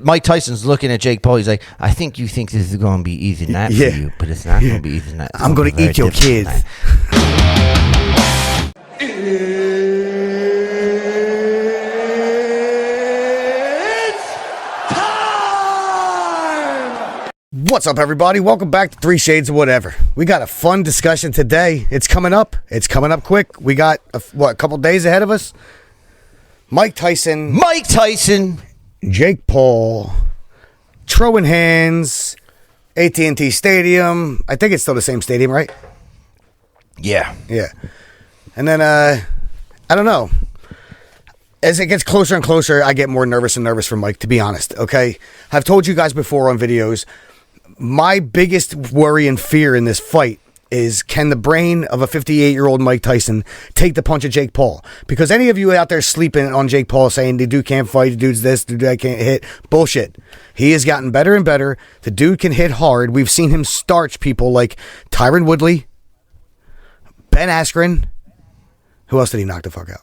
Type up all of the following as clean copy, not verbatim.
Mike Tyson's looking at Jake Paul. He's like, I think you think this is going to be easy night for you, but it's not going to be easy night. I'm going to eat your kids. What's up, everybody? Welcome back to Three Shades of Whatever. We got a fun discussion today. It's coming up. It's coming up quick. We got, a couple days ahead of us? Mike Tyson. Jake Paul. Throwing hands. AT&T Stadium. I think it's still the same stadium, right? Yeah. And then, I don't know. As it gets closer and closer, I get more nervous and nervous for Mike, to be honest, okay? I've told you guys before on videos, my biggest worry and fear in this fight is, can the brain of a 58-year-old Mike Tyson take the punch of Jake Paul? Because any of you out there sleeping on Jake Paul saying the dude can't fight, the dude's this, the dude can't hit, bullshit. He has gotten better and better. The dude can hit hard. We've seen him starch people like Tyron Woodley, Ben Askren. Who else did he knock the fuck out?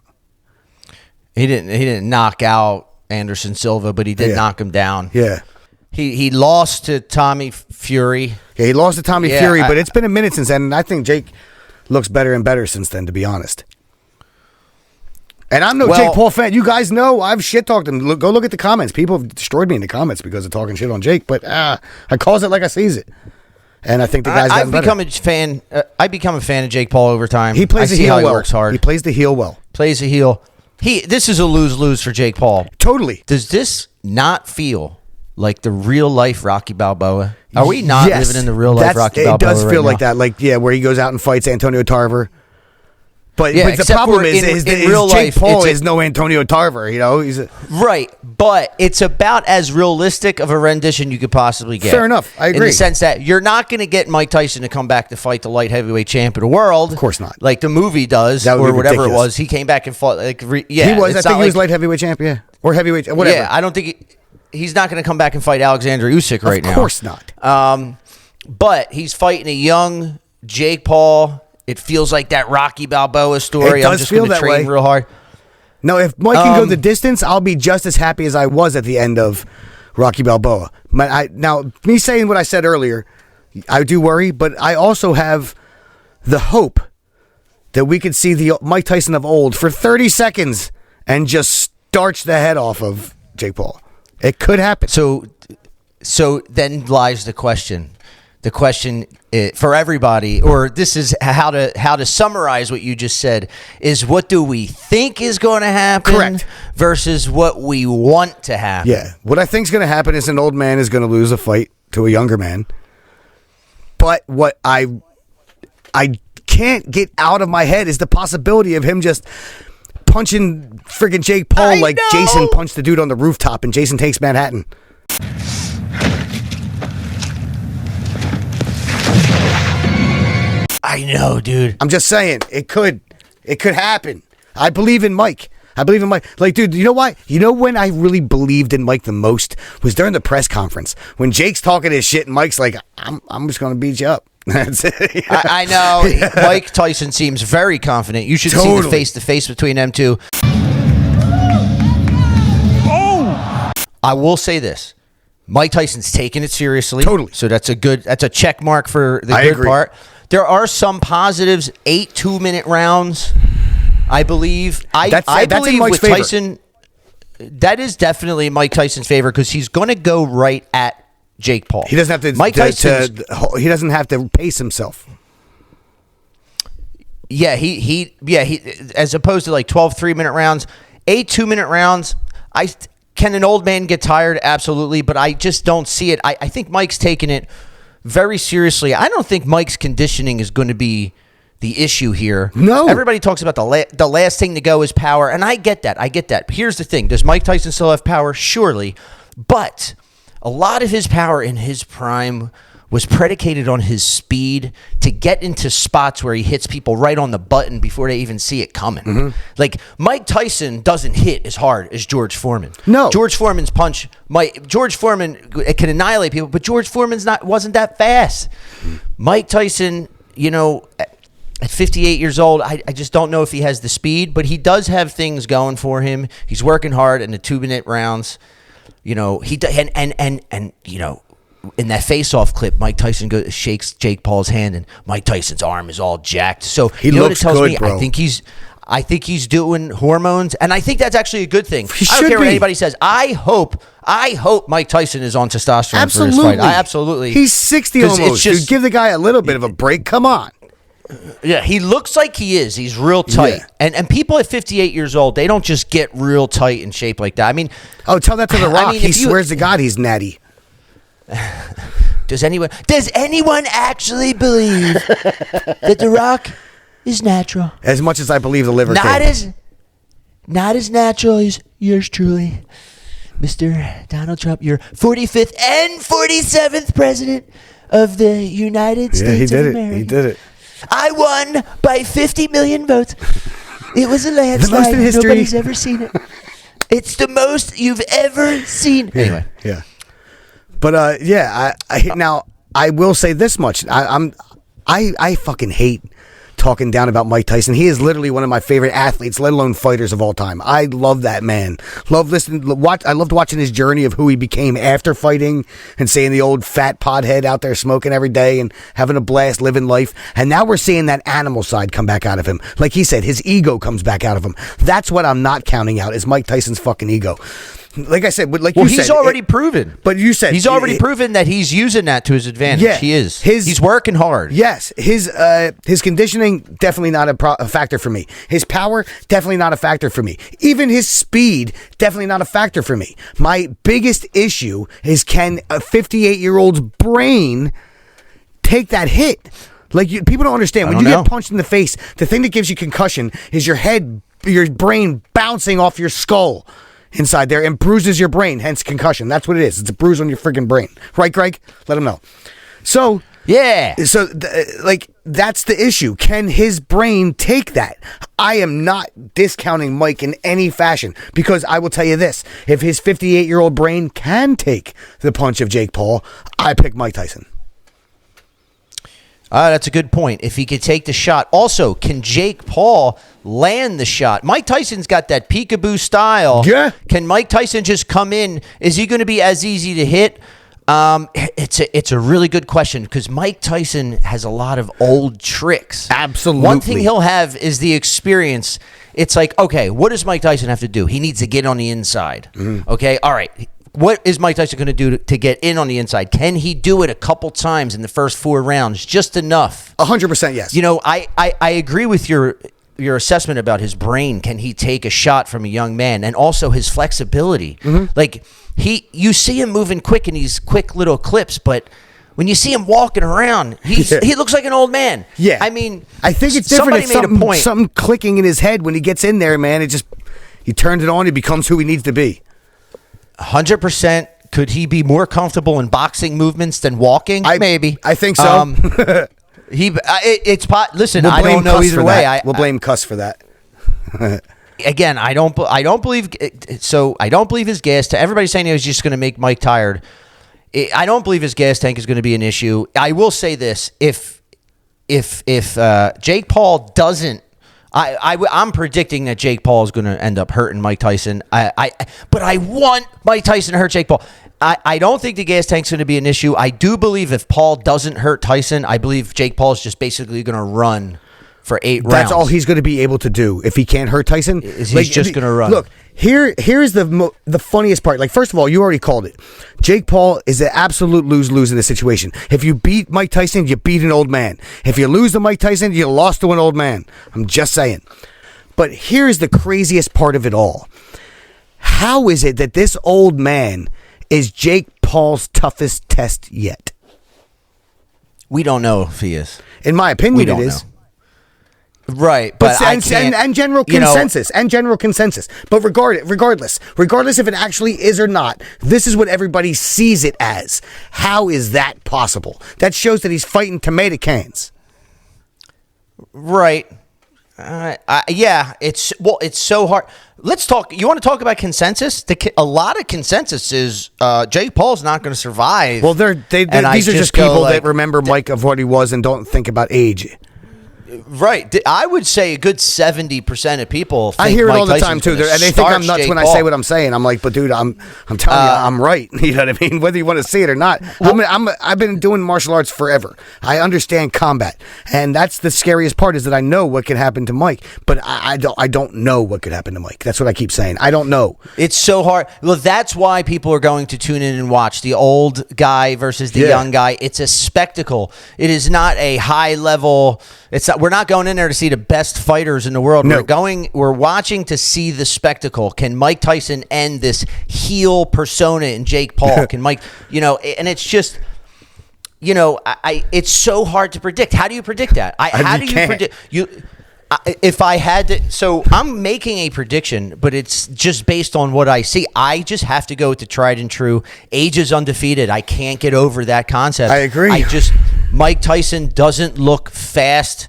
He didn't knock out Anderson Silva, but he did knock him down. Yeah. He lost to Tommy Fury. Yeah, he lost to Tommy Fury, but it's been a minute since then, and I think Jake looks better and better since then, to be honest. And I'm no Jake Paul fan. You guys know I've shit-talked him. Go look at the comments. People have destroyed me in the comments because of talking shit on Jake, but I calls it like I sees it. And I think the guy's gotten better. I become a fan of Jake Paul over time. He plays the heel well. He works hard. He plays the heel well. Plays the heel. This is a lose-lose for Jake Paul. Totally. Does this not feel like the real-life Rocky Balboa? Are we not living in the real-life Rocky Balboa? It does feel like that. Like, where he goes out and fights Antonio Tarver. But the problem is real Jake Paul life, is no Antonio Tarver. You know, right. But it's about as realistic of a rendition you could possibly get. Fair enough. I agree. In the sense that you're not going to get Mike Tyson to come back to fight the light heavyweight champ of the world. Of course not. Like the movie does, or whatever it was. He came back and fought. He was. I think he was light heavyweight champ. Yeah, or heavyweight. Whatever. Yeah, I don't think he's not going to come back and fight Alexander Usyk right now. Of course not. But he's fighting a young Jake Paul. It feels like that Rocky Balboa story. I'm just going to train real hard. No, if Mike can go the distance, I'll be just as happy as I was at the end of Rocky Balboa. Now, me saying what I said earlier, I do worry, but I also have the hope that we could see the Mike Tyson of old for 30 seconds and just starch the head off of Jake Paul. It could happen. So then lies the question. The question for everybody, or this is how to summarize what you just said, is what do we think is going to happen? Correct. Versus what we want to happen. Yeah. What I think is going to happen is an old man is going to lose a fight to a younger man. But what I can't get out of my head is the possibility of him just punching friggin' Jake Paul like Jason punched the dude on the rooftop in Jason Takes Manhattan. I know, dude. I'm just saying, it could happen. I believe in Mike. Like, dude, you know why? You know when I really believed in Mike the most was during the press conference when Jake's talking his shit and Mike's like, I'm just gonna beat you up. That's it. I know. Mike Tyson seems very confident. You should see the face-to-face between them two. Oh! I will say this. Mike Tyson's taking it seriously. Totally. So that's a check mark for the good part. There are some positives. 8 2-minute rounds, I believe. I believe with Tyson, that is definitely Mike Tyson's favor because he's going to go right at Jake Paul. He doesn't have to. He doesn't have to pace himself. Yeah, he as opposed to like 12 3-minute rounds, 8 2-minute rounds. Can an old man get tired? Absolutely, but I just don't see it. I think Mike's taking it very seriously. I don't think Mike's conditioning is going to be the issue here. No. Everybody talks about the last thing to go is power, and I get that. Here's the thing. Does Mike Tyson still have power? Surely. But a lot of his power in his prime was predicated on his speed to get into spots where he hits people right on the button before they even see it coming. Mm-hmm. Like, Mike Tyson doesn't hit as hard as George Foreman. No. George Foreman's punch, George Foreman can annihilate people, but George Foreman's wasn't that fast. Mike Tyson, you know, at 58 years old, I just don't know if he has the speed, but he does have things going for him. He's working hard in the 2-minute rounds. you know, and you know, in that face-off clip, Mike Tyson shakes Jake Paul's hand, and Mike Tyson's arm is all jacked. So he you know looks what it tells good, me? bro. I think he's doing hormones, and I think that's actually a good thing. He I don't should care what be. anybody says. I hope Mike Tyson is on testosterone Absolutely. for his fight. Absolutely. He's 60 'Cause almost. it's just- Dude, give the guy a little bit of a break. Come on. Yeah, he looks like he is. He's real tight. Yeah. And people at 58 years old, they don't just get real tight in shape like that. I mean, Oh, tell that to The Rock. mean, He if you- swears to God he's natty. does anyone actually believe that The Rock is natural? As much as I believe the liver king. Not as natural as yours truly, Mr. Donald Trump, your 45th and 47th president of the United Yeah, States he did of it. America. He did it. I won by 50 million votes. It was a landslide. The most in history. Nobody's ever seen it. It's the most you've ever seen. Anyway. Yeah. But yeah, now I will say this much. I fucking hate talking down about Mike Tyson. He is literally one of my favorite athletes, let alone fighters of all time. I love that man. I loved watching his journey of who he became after fighting and seeing the old fat pothead out there smoking every day and having a blast, living life. And now we're seeing that animal side come back out of him. Like he said, his ego comes back out of him. That's what I'm not counting out is Mike Tyson's fucking ego. Like I said, like you said, he's already proven. But you said he's already proven that he's using that to his advantage. Yeah, he is. his- He's working hard. Yes, his conditioning definitely not a factor for me. His power definitely not a factor for me. Even his speed definitely not a factor for me. My biggest issue is can a 58-year-old's brain take that hit? Like people don't understand when you get punched in the face. The thing that gives you concussion is your brain bouncing off your skull inside there and bruises your brain. Hence concussion. That's what it is. It's a bruise on your freaking brain, right, Greg? Let him know. So. Yeah. So, like, that's the issue. Can his brain take that? I am not discounting Mike in any fashion because I will tell you this. If his 58-year-old brain can take the punch of Jake Paul, I pick Mike Tyson. That's a good point. If he could take the shot. Also, can Jake Paul land the shot? Mike Tyson's got that peekaboo style. Yeah. Can Mike Tyson just come in? Is he going to be as easy to hit? It's a really good question because Mike Tyson has a lot of old tricks. Absolutely. One thing he'll have is the experience. It's like, okay, what does Mike Tyson have to do? He needs to get on the inside. Mm-hmm. Okay, all right. What is Mike Tyson going to do to get in on the inside? Can he do it a couple times in the first 4 rounds? Just enough. 100% yes. You know, I agree with your assessment about his brain. Can he take a shot from a young man? And also his flexibility. Mm-hmm. Like, you see him moving quick in these quick little clips, but when you see him walking around, he looks like an old man. Yeah. I mean, I think it's different. Somebody made a point. Something clicking in his head when he gets in there, man. He turns it on. He becomes who he needs to be. 100%. Could he be more comfortable in boxing movements than walking? Maybe. I think so. Listen, We'll I don't know either way. We'll blame Cuss for that. Again, I don't believe. So I don't believe his gas. Everybody's saying he was just going to make Mike tired. I don't believe his gas tank is going to be an issue. I will say this: if Jake Paul doesn't. I'm predicting that Jake Paul is going to end up hurting Mike Tyson. But I want Mike Tyson to hurt Jake Paul. I don't think the gas tank's going to be an issue. I do believe if Paul doesn't hurt Tyson, I believe Jake Paul is just basically going to run for 8 rounds. That's all he's going to be able to do if he can't hurt Tyson. He's just going to run. Look, here's the funniest part. Like, first of all, you already called it. Jake Paul is an absolute lose-lose in this situation. If you beat Mike Tyson, you beat an old man. If you lose to Mike Tyson, you lost to an old man. I'm just saying. But here's the craziest part of it all. How is it that this old man is Jake Paul's toughest test yet? We don't know if he is. In my opinion, it is. Know. Right, but and general consensus, But regardless if it actually is or not, this is what everybody sees it as. How is that possible? That shows that he's fighting tomato cans. Right. Yeah. It's so hard. Let's talk. You want to talk about consensus? A lot of consensus is Jake Paul's not going to survive. Well, these are just people that remember Mike of what he was and don't think about age. Right. I would say a good 70% of people think I hear it Mike all the Tyson's time, too. gonna And they think I'm nuts Jake when I Paul. say what I'm saying. I'm like, but, dude, I'm telling you, I'm right. You know what I mean? Whether you want to see it or not. I've been doing martial arts forever. I understand combat. And that's the scariest part is that I know what can happen to Mike. But I don't know what could happen to Mike. That's what I keep saying. I don't know. It's so hard. Well, that's why people are going to tune in and watch the old guy versus the young guy. It's a spectacle. It is not a high level. We're not going in there to see the best fighters in the world. No. We're watching to see the spectacle. Can Mike Tyson end this heel persona in Jake Paul? Can Mike, and it's just, it's so hard to predict. How do you predict that? How do you predict if I had to? So I'm making a prediction, but it's just based on what I see. I just have to go with the tried and true. Age is undefeated. I can't get over that concept. I agree. Mike Tyson doesn't look fast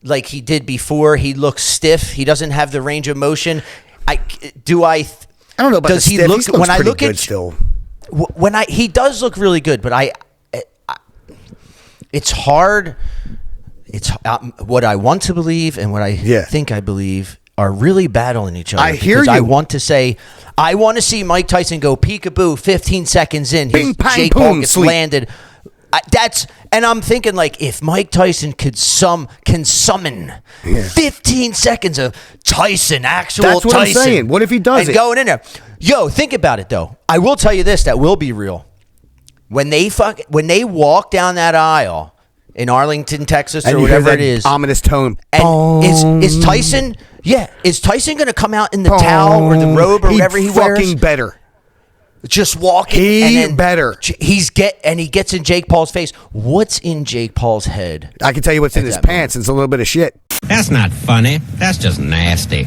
like he did before. He looks stiff. He doesn't have the range of motion. I don't know about does he look when I look at still. He does look really good, but it's hard. It's what I want to believe and what I think I believe are really battling each other. I hear you. I want to see Mike Tyson go peekaboo 15 seconds in. Bing, bang, Jake boom, Paul gets sleep. landed. And I'm thinking, like, if Mike Tyson can summon 15 seconds of Tyson, actual That's what Tyson. I'm saying. What if he does and it? going in there. Yo, think about it, though. I will tell you this, that will be real. When they walk down that aisle in Arlington, Texas, and or you hear whatever that it is. ominous tone. And is Tyson, is Tyson going to come out in the towel or the robe or whatever he wears? Fucking better. Just walking. Better. He gets in Jake Paul's face. What's in Jake Paul's head? I can tell you what's in his pants. It's a little bit of shit. That's not funny. That's just nasty.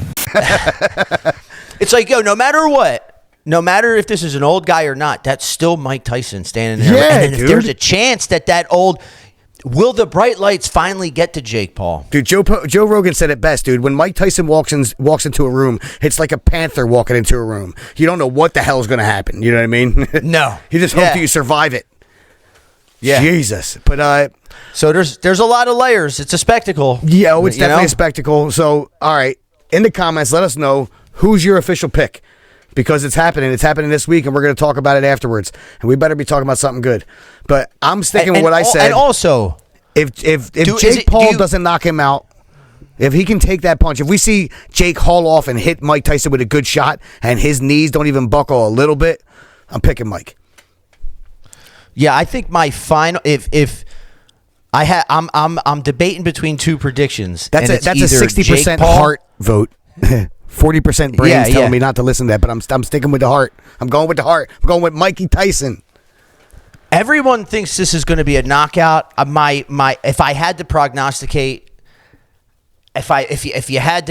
It's like, no matter what, no matter if this is an old guy or not, that's still Mike Tyson standing there. Yeah, and if there's a chance that old... Will the bright lights finally get to Jake Paul? Dude, Joe Rogan said it best, dude. When Mike Tyson walks into a room, it's like a panther walking into a room. You don't know what the hell's going to happen. You know what I mean? No. You just hope that you survive it. Yeah. Jesus. But so there's a lot of layers. It's a spectacle. Yeah, it's definitely a spectacle. So, all right, in the comments, let us know who's your official pick. Because it's happening. It's happening this week, and we're going to talk about it afterwards. And we better be talking about something good. But I'm sticking with what I said. And also, if Jake Paul doesn't knock him out, if he can take that punch, if we see Jake haul off and hit Mike Tyson with a good shot, and his knees don't even buckle a little bit, I'm picking Mike. Yeah, I think my final I'm debating between two predictions. That's a 60% heart vote. 40% brains telling me not to listen to that, but I'm sticking with the heart. I'm going with the heart. I'm going with Mikey Tyson. Everyone thinks this is going to be a knockout. If I had to prognosticate, if I had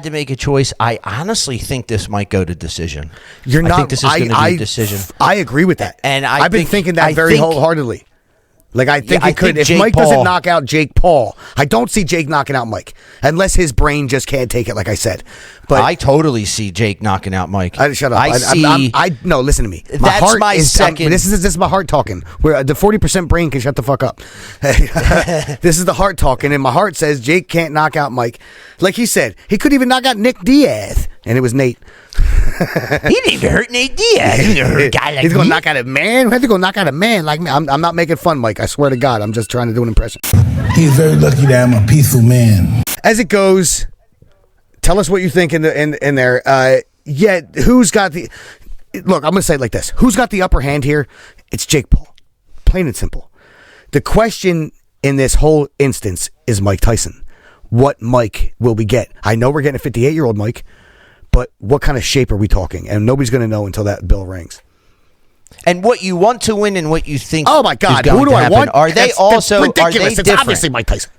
to make a choice, I honestly think this might go to decision. I think this is going to be a decision. I agree with that, and I've been thinking that very wholeheartedly. Like, I think it could. If Mike doesn't knock out Jake Paul, I don't see Jake knocking out Mike. Unless his brain just can't take it, like I said. But I totally see Jake knocking out Mike. Shut up. No, listen to me. Second. This is my heart talking. Where the 40% brain can shut the fuck up. This is the heart talking, and my heart says Jake can't knock out Mike. Like he said, he could even knock out Nick Diaz, and it was Nate. He didn't even hurt Nate Diaz. He didn't hurt a guy like He's going to me. knock out a man? Who had to go knock out a man like me? I'm not making fun, Mike. I swear to God. I'm just trying to do an impression. He's very lucky that I'm a peaceful man. As it goes, tell us what you think in there. Who's got the... Look, I'm going to say it like this. Who's got the upper hand here? It's Jake Paul. Plain and simple. The question in this whole instance is Mike Tyson. What Mike will we get? I know we're getting a 58-year-old Mike, but what kind of shape are we talking? And nobody's going to know until that bell rings. And what you want to win and what you think. Oh my God! Who do I want? Are they that's ridiculous. Are they it's different? Obviously Mike Tyson.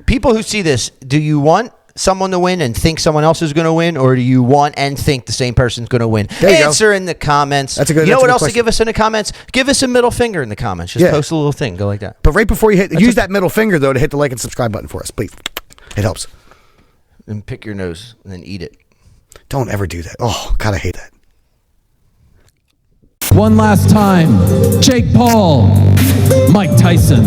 People who see this, do you want someone to win and think someone else is going to win, or do you want and think the same person's going to win? Answer in the comments. That's a good. You know what else question. to give us in the comments? Give us a middle finger in the comments. Just post a little thing. Go like that. But right before you use that middle finger though to hit the like and subscribe button for us, please. It helps. And pick your nose and then eat it. Don't ever do that. Oh God, I hate that. One last time, Jake Paul, Mike Tyson.